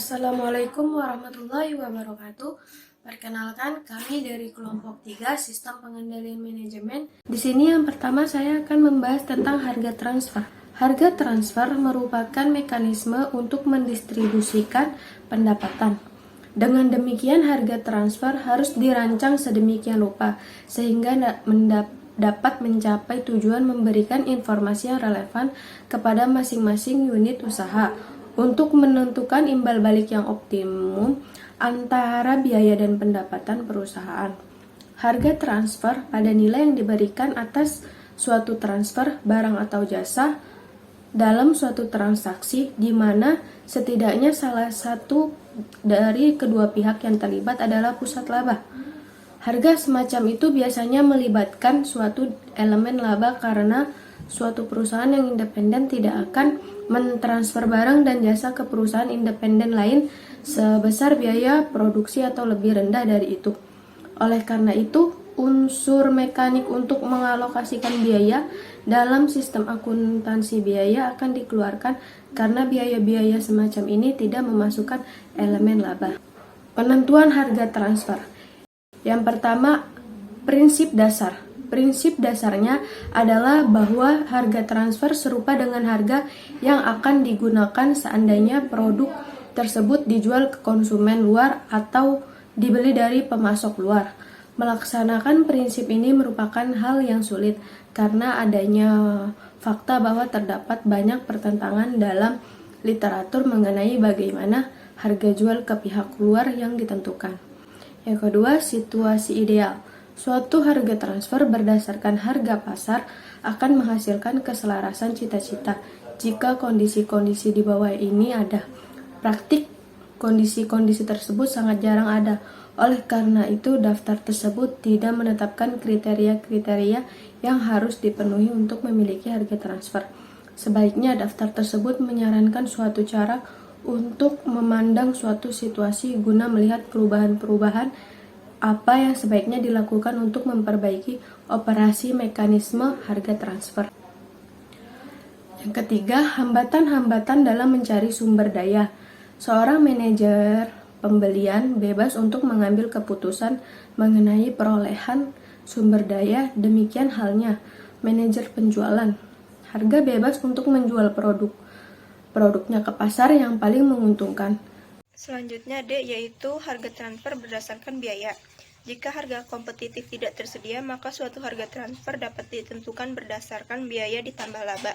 Assalamualaikum warahmatullahi wabarakatuh. Perkenalkan, kami dari kelompok 3 Sistem Pengendalian Manajemen. Di sini yang pertama saya akan membahas tentang harga transfer. Harga transfer merupakan mekanisme untuk mendistribusikan pendapatan. Dengan demikian, harga transfer harus dirancang sedemikian rupa sehingga dapat mencapai tujuan memberikan informasi yang relevan kepada masing-masing unit usaha untuk menentukan imbal balik yang optimum antara biaya dan pendapatan perusahaan. Harga transfer pada nilai yang diberikan atas suatu transfer barang atau jasa dalam suatu transaksi di mana setidaknya salah satu dari kedua pihak yang terlibat adalah pusat laba. Harga semacam itu biasanya melibatkan suatu elemen laba karena suatu perusahaan yang independen tidak akan mentransfer barang dan jasa ke perusahaan independen lain sebesar biaya produksi atau lebih rendah dari itu. Oleh karena itu, unsur mekanik untuk mengalokasikan biaya dalam sistem akuntansi biaya akan dikeluarkan karena biaya-biaya semacam ini tidak memasukkan elemen laba. Penentuan harga transfer. Yang pertama, prinsip dasar. Prinsip dasarnya adalah bahwa harga transfer serupa dengan harga yang akan digunakan seandainya produk tersebut dijual ke konsumen luar atau dibeli dari pemasok luar. Melaksanakan prinsip ini merupakan hal yang sulit karena adanya fakta bahwa terdapat banyak pertentangan dalam literatur mengenai bagaimana harga jual ke pihak luar yang ditentukan. Yang kedua, situasi ideal. Suatu harga transfer berdasarkan harga pasar akan menghasilkan keselarasan cita-cita jika kondisi-kondisi di bawah ini ada. Praktik kondisi-kondisi tersebut sangat jarang ada. Oleh karena itu, daftar tersebut tidak menetapkan kriteria-kriteria yang harus dipenuhi untuk memiliki harga transfer. Sebaiknya daftar tersebut menyarankan suatu cara untuk memandang suatu situasi guna melihat perubahan-perubahan apa yang sebaiknya dilakukan untuk memperbaiki operasi mekanisme harga transfer. Yang ketiga, hambatan-hambatan dalam mencari sumber daya. Seorang manajer pembelian bebas untuk mengambil keputusan mengenai perolehan sumber daya, demikian halnya manajer penjualan. Harga bebas untuk menjual produknya ke pasar yang paling menguntungkan. Selanjutnya D, yaitu harga transfer berdasarkan biaya. Jika harga kompetitif tidak tersedia, maka suatu harga transfer dapat ditentukan berdasarkan biaya ditambah laba.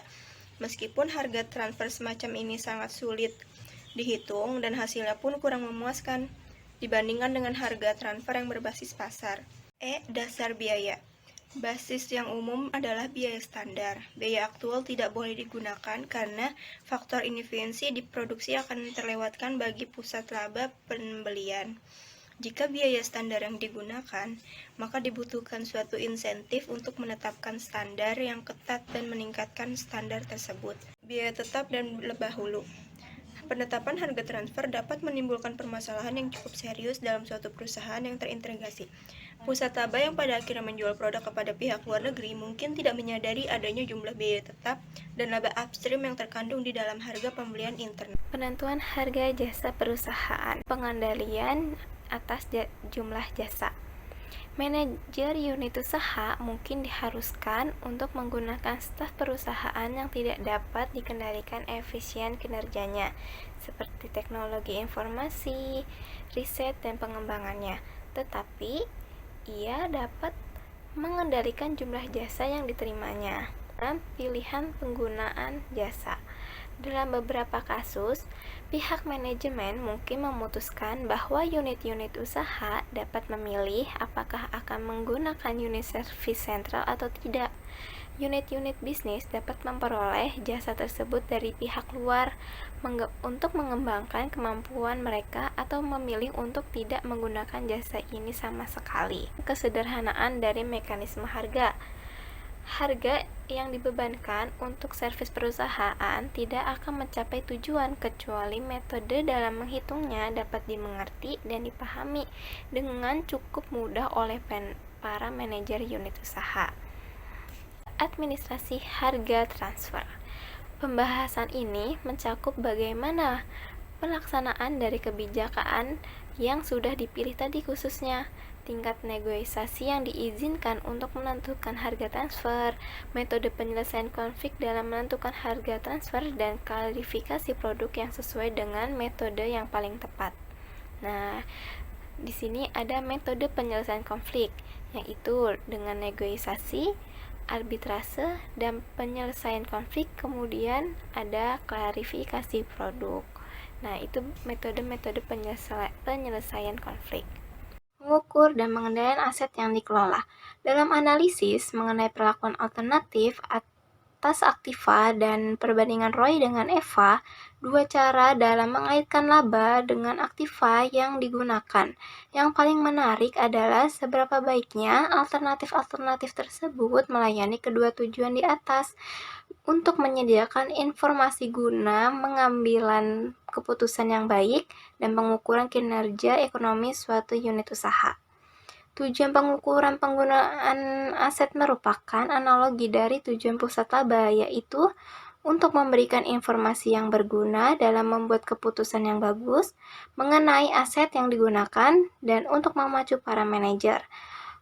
Meskipun harga transfer semacam ini sangat sulit dihitung dan hasilnya pun kurang memuaskan dibandingkan dengan harga transfer yang berbasis pasar. E, dasar biaya. Basis yang umum adalah biaya standar. Biaya aktual tidak boleh digunakan karena faktor inefisiensi di produksi akan terlewatkan bagi pusat laba pembelian. Jika biaya standar yang digunakan, maka dibutuhkan suatu insentif untuk menetapkan standar yang ketat dan meningkatkan standar tersebut. Biaya tetap dan lebah hulu. Penetapan harga transfer dapat menimbulkan permasalahan yang cukup serius dalam suatu perusahaan yang terintegrasi. Pusat laba yang pada akhirnya menjual produk kepada pihak luar negeri mungkin tidak menyadari adanya jumlah biaya tetap dan laba upstream yang terkandung di dalam harga pembelian internal. Penentuan harga jasa perusahaan. Pengendalian atas jumlah jasa. Manajer unit usaha mungkin diharuskan untuk menggunakan staf perusahaan yang tidak dapat dikendalikan efisien kinerjanya, seperti teknologi informasi, riset, dan pengembangannya. Tetapi, ia dapat mengendalikan jumlah jasa yang diterimanya dalam pilihan penggunaan jasa. Dalam beberapa kasus, pihak manajemen mungkin memutuskan bahwa unit-unit usaha dapat memilih apakah akan menggunakan unit servis sentral atau tidak. Unit-unit bisnis dapat memperoleh jasa tersebut dari pihak luar untuk mengembangkan kemampuan mereka atau memilih untuk tidak menggunakan jasa ini sama sekali. Kesederhanaan dari mekanisme harga. Harga yang dibebankan untuk servis perusahaan tidak akan mencapai tujuan kecuali metode dalam menghitungnya dapat dimengerti dan dipahami dengan cukup mudah oleh para manajer unit usaha. Administrasi harga transfer. Pembahasan ini mencakup bagaimana pelaksanaan dari kebijakan yang sudah dipilih tadi, khususnya tingkat negosiasi yang diizinkan untuk menentukan harga transfer, metode penyelesaian konflik dalam menentukan harga transfer, dan klarifikasi produk yang sesuai dengan metode yang paling tepat. Nah, di sini ada metode penyelesaian konflik, yaitu dengan negosiasi, arbitrase, dan penyelesaian konflik, kemudian ada klarifikasi produk. Nah, itu metode-metode penyelesaian konflik. Mengukur dan pengendalian aset yang dikelola. Dalam analisis mengenai perlakuan alternatif atas aktiva dan perbandingan ROI dengan EVA, dua cara dalam mengaitkan laba dengan aktiva yang digunakan. Yang paling menarik adalah seberapa baiknya alternatif-alternatif tersebut melayani kedua tujuan di atas untuk menyediakan informasi guna mengambilan keputusan yang baik dan pengukuran kinerja ekonomi suatu unit usaha. Tujuan pengukuran penggunaan aset merupakan analogi dari tujuan pusat laba, yaitu untuk memberikan informasi yang berguna dalam membuat keputusan yang bagus mengenai aset yang digunakan dan untuk memacu para manajer.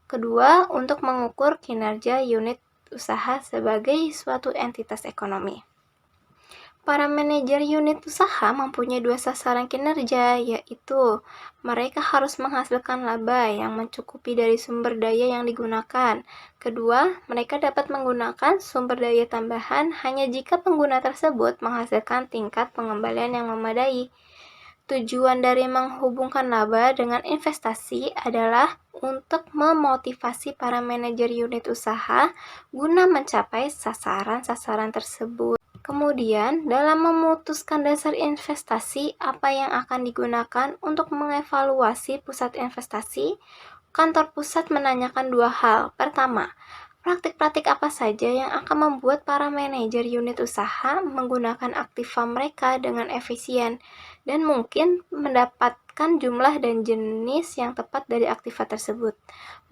Kedua, untuk mengukur kinerja unit usaha sebagai suatu entitas ekonomi. Para manajer unit usaha mempunyai dua sasaran kinerja, yaitu mereka harus menghasilkan laba yang mencukupi dari sumber daya yang digunakan. Kedua, mereka dapat menggunakan sumber daya tambahan hanya jika pengguna tersebut menghasilkan tingkat pengembalian yang memadai. Tujuan dari menghubungkan laba dengan investasi adalah untuk memotivasi para manajer unit usaha guna mencapai sasaran-sasaran tersebut. Kemudian, dalam memutuskan dasar investasi apa yang akan digunakan untuk mengevaluasi pusat investasi, kantor pusat menanyakan dua hal. Pertama, praktik-praktik apa saja yang akan membuat para manajer unit usaha menggunakan aktiva mereka dengan efisien dan mungkin mendapatkan jumlah dan jenis yang tepat dari aktiva tersebut.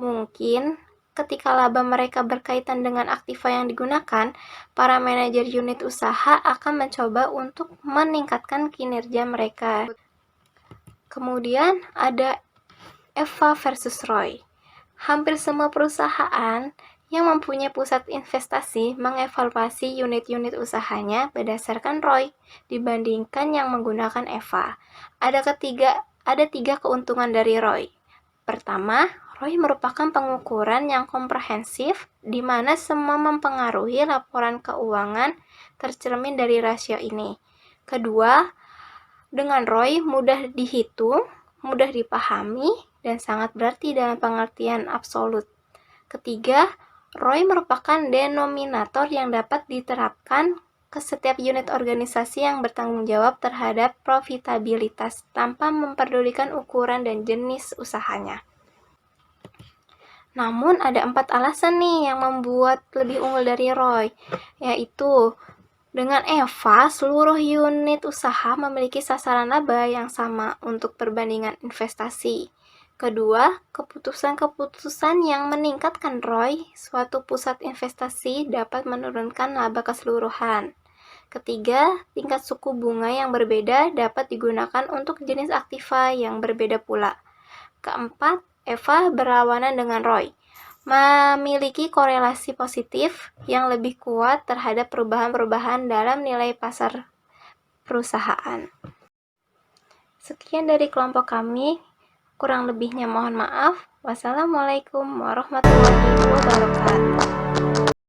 Mungkin ketika laba mereka berkaitan dengan aktiva yang digunakan, para manajer unit usaha akan mencoba untuk meningkatkan kinerja mereka. Kemudian ada EVA versus ROI. Hampir semua perusahaan yang mempunyai pusat investasi mengevaluasi unit-unit usahanya berdasarkan ROI dibandingkan yang menggunakan EVA. Ada tiga keuntungan dari ROI. Pertama, ROI merupakan pengukuran yang komprehensif di mana semua mempengaruhi laporan keuangan tercermin dari rasio ini. Kedua, dengan ROI mudah dihitung, mudah dipahami, dan sangat berarti dalam pengertian absolut. Ketiga, ROI merupakan denominator yang dapat diterapkan ke setiap unit organisasi yang bertanggung jawab terhadap profitabilitas tanpa memperdulikan ukuran dan jenis usahanya. Namun ada 4 alasan nih yang membuat lebih unggul dari ROI, yaitu dengan EVA, seluruh unit usaha memiliki sasaran laba yang sama untuk perbandingan investasi. Kedua, keputusan-keputusan yang meningkatkan ROI suatu pusat investasi dapat menurunkan laba keseluruhan. Ketiga, tingkat suku bunga yang berbeda dapat digunakan untuk jenis aktiva yang berbeda pula. Keempat, EVA berlawanan dengan ROI, memiliki korelasi positif yang lebih kuat terhadap perubahan-perubahan dalam nilai pasar perusahaan. Sekian dari kelompok kami. Kurang lebihnya mohon maaf. Wassalamualaikum warahmatullahi wabarakatuh.